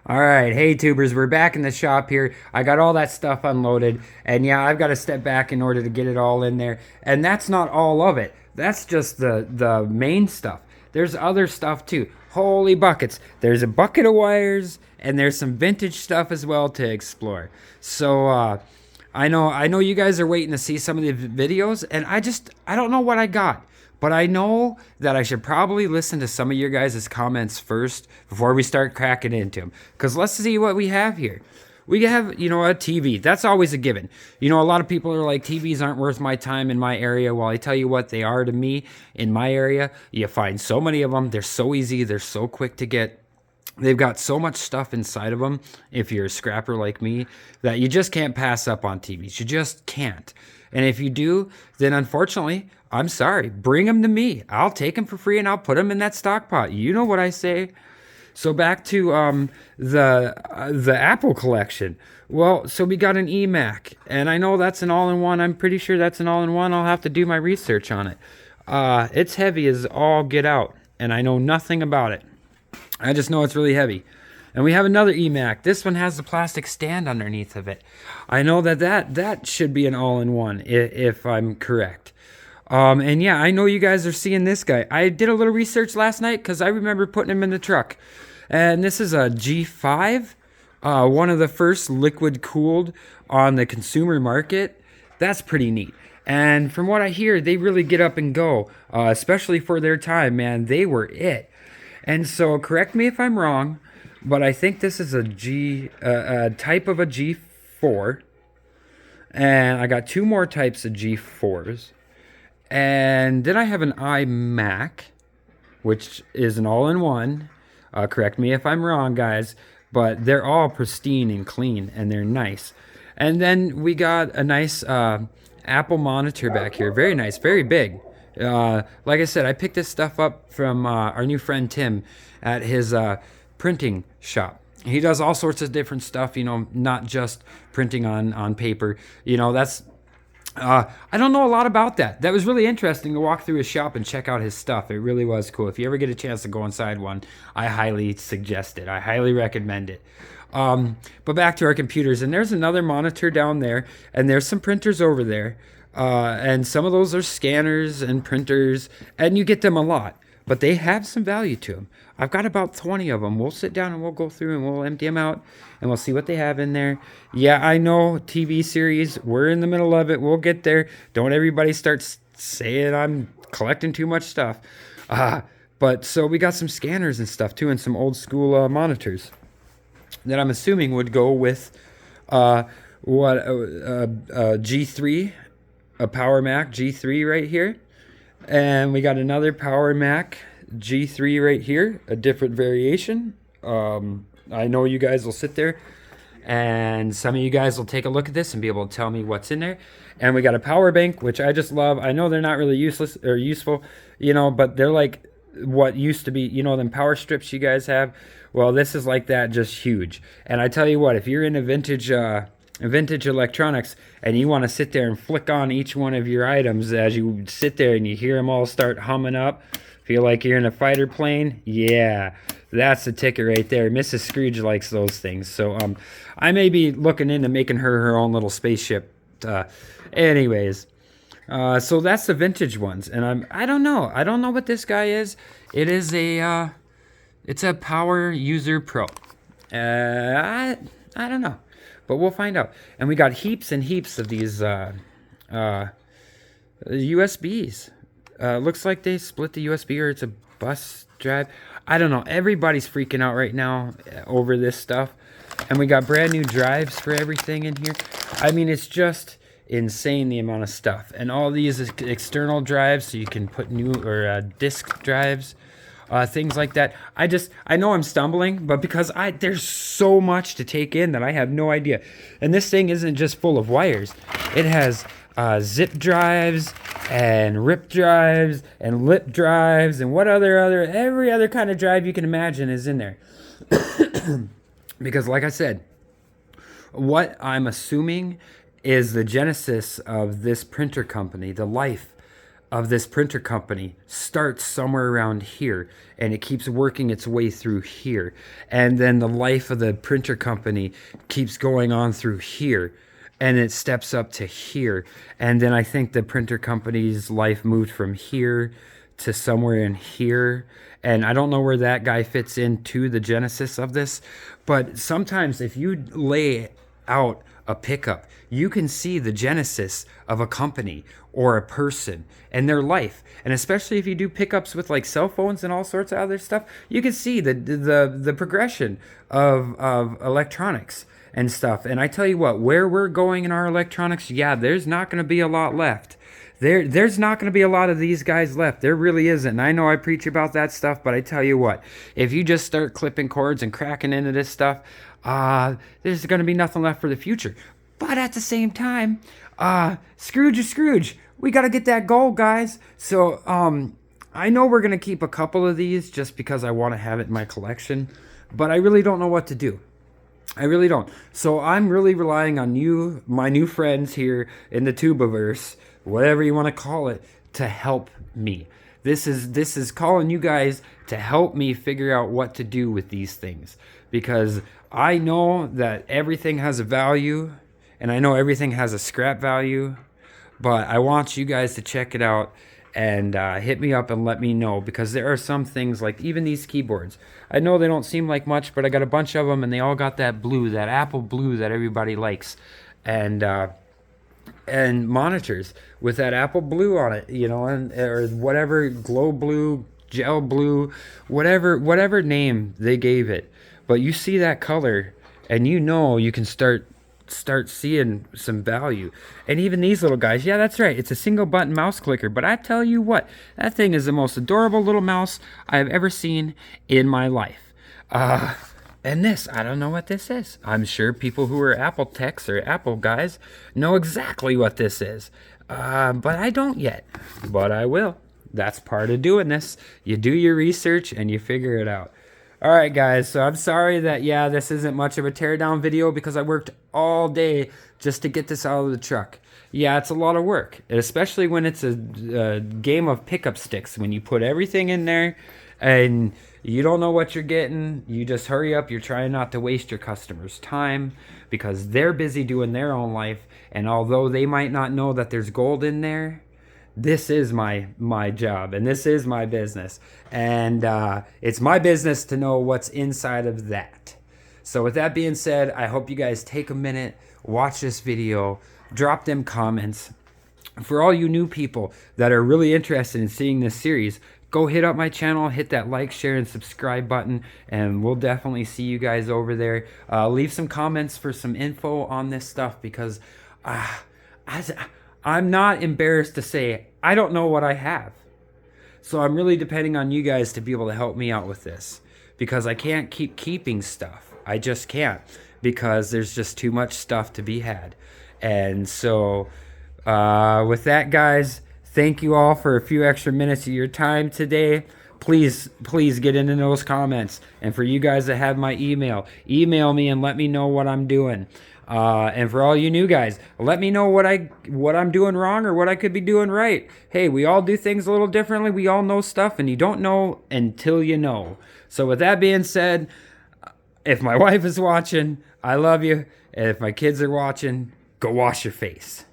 All right, hey tubers, we're back in the shop here. I got all that stuff unloaded, and yeah, I've got to step back in order to get it all in there. And that's not all of it. That's just the main stuff. There's other stuff too. Holy buckets. There's a bucket of wires and there's some vintage stuff as well to explore. So I know you guys are waiting to see some of the videos and I don't know what I got. But I know that I should probably listen to some of your guys' comments first before we start cracking into them. Because let's see what we have here. We have, a TV. That's always a given. A lot of people are like, TVs aren't worth my time in my area. Well, I tell you what, they are to me in my area. You find so many of them. They're so easy. They're so quick to get. They've got so much stuff inside of them, if you're a scrapper like me, that you just can't pass up on TVs. You just can't. And if you do, then unfortunately, I'm sorry. Bring them to me. I'll take them for free and I'll put them in that stock pot. You know what I say. So back to the Apple collection. Well, so we got an eMac, and I know that's an all-in-one. I'm pretty sure that's an all-in-one. I'll have to do my research on it. It's heavy as all get out, and I know nothing about it. I just know it's really heavy. And we have another eMac. This one has the plastic stand underneath of it. I know that should be an all-in-one if I'm correct. And yeah, I know you guys are seeing this guy. I did a little research last night because I remember putting him in the truck. And this is a G5, one of the first liquid cooled on the consumer market. That's pretty neat. And from what I hear, they really get up and go, especially for their time, man. They were it. And so, correct me if I'm wrong, but I think this is a type of a G4. And I got two more types of G4s. And then I have an iMac, which is an all-in-one. Correct me if I'm wrong, guys, but they're all pristine and clean, and they're nice. And then we got a nice Apple monitor back here. Very nice, very big. Like I said, I picked this stuff up from our new friend Tim at his printing shop. He does all sorts of different stuff, not just printing on paper. I don't know a lot about that. That was really interesting to walk through his shop and check out his stuff. It really was cool. If you ever get a chance to go inside one, I highly suggest it. I highly recommend it. But back to our computers, and there's another monitor down there, and there's some printers over there. And some of those are scanners and printers, and you get them a lot, but they have some value to them. I've got about 20 of them. We'll sit down and we'll go through and we'll empty them out and we'll see what they have in there. Yeah, I know TV series. We're in the middle of it. We'll get there. Don't everybody start saying I'm collecting too much stuff. But so we got some scanners and stuff too, and some old school monitors that I'm assuming would go with G3, a Power Mac G3 right here. And we got another Power Mac G3 right here, a different variation. I know you guys will sit there and some of you guys will take a look at this and be able to tell me what's in there. And we got a power bank, which I just love. I know they're not really useless or useful, but they're like what used to be, them power strips you guys have. Well, this is like that, just huge. And I tell you what, if you're into vintage electronics and you want to sit there and flick on each one of your items as you sit there and you hear them all start humming up, feel like you're in a fighter plane, yeah, that's the ticket right there. Mrs. Scrooge likes those things. So I may be looking into making her own little spaceship. Anyways, so that's the vintage ones. And I don't know what this guy is. It's a Power User Pro. I don't know, but we'll find out. And we got heaps and heaps of these USBs. Looks like they split the USB, or it's a bus drive. I don't know. Everybody's freaking out right now over this stuff. And we got brand new drives for everything in here. I mean, it's just insane the amount of stuff. And all these external drives, so you can put new or disk drives, things like that. I know I'm stumbling, but because there's so much to take in that I have no idea. And this thing isn't just full of wires. It has zip drives and rip drives and lip drives and every other kind of drive you can imagine is in there. Because like I said, what I'm assuming is the genesis of this printer company, the life of this printer company starts somewhere around here, and it keeps working its way through here, and then the life of the printer company keeps going on through here, and it steps up to here, and then I think the printer company's life moved from here to somewhere in here, and I don't know where that guy fits into the genesis of this, but sometimes if you lay out a pickup, you can see the genesis of a company or a person and their life. And especially if you do pickups with like cell phones and all sorts of other stuff, you can see the progression of electronics and stuff. And I tell you what, where we're going in our electronics, yeah, there's not going to be a lot left. There's not going to be a lot of these guys left. There really isn't. And I know I preach about that stuff, but I tell you what, if you just start clipping cords and cracking into this stuff, there's going to be nothing left for the future. But at the same time, Scrooge is Scrooge. We got to get that gold, guys. So I know we're going to keep a couple of these just because I want to have it in my collection, but I really don't know what to do. I really don't. So I'm really relying on you, my new friends here in the Tubiverse, whatever you want to call it, to help me. This is calling you guys to help me figure out what to do with these things, because I know that everything has a value and I know everything has a scrap value, but I want you guys to check it out and hit me up and let me know, because there are some things like even these keyboards. I know they don't seem like much, but I got a bunch of them and they all got that blue, that Apple blue that everybody likes. And monitors with that Apple blue on it, you know, and or whatever, glow blue, gel blue, whatever name they gave it. But you see that color and you know you can start seeing some value. And even these little guys, yeah, that's right, it's a single button mouse clicker, but I tell you what, that thing is the most adorable little mouse I've ever seen in my life. And this, I don't know what this is. I'm sure people who are Apple techs or Apple guys know exactly what this is. But I don't yet. But I will. That's part of doing this. You do your research and you figure it out. All right, guys. So I'm sorry that, yeah, this isn't much of a teardown video because I worked all day just to get this out of the truck. Yeah, it's a lot of work, especially when it's a game of pickup sticks. When you put everything in there and you don't know what you're getting, you just hurry up. You're trying not to waste your customers' time because they're busy doing their own life. And although they might not know that there's gold in there, this is my job and this is my business. And it's my business to know what's inside of that. So with that being said, I hope you guys take a minute, watch this video, drop them comments. For all you new people that are really interested in seeing this series, go hit up my channel, hit that like, share, and subscribe button, and we'll definitely see you guys over there. Leave some comments for some info on this stuff because I'm not embarrassed to say I don't know what I have. So I'm really depending on you guys to be able to help me out with this because I can't keep keeping stuff. I just can't because there's just too much stuff to be had. And so with that, guys, thank you all for a few extra minutes of your time today. Please get into those comments. And for you guys that have my email me and let me know what I'm doing. And for all you new guys, let me know what I'm doing wrong or what I could be doing right. Hey, we all do things a little differently. We all know stuff, and you don't know until you know. So with that being said, if my wife is watching, I love you. And if my kids are watching, go wash your face.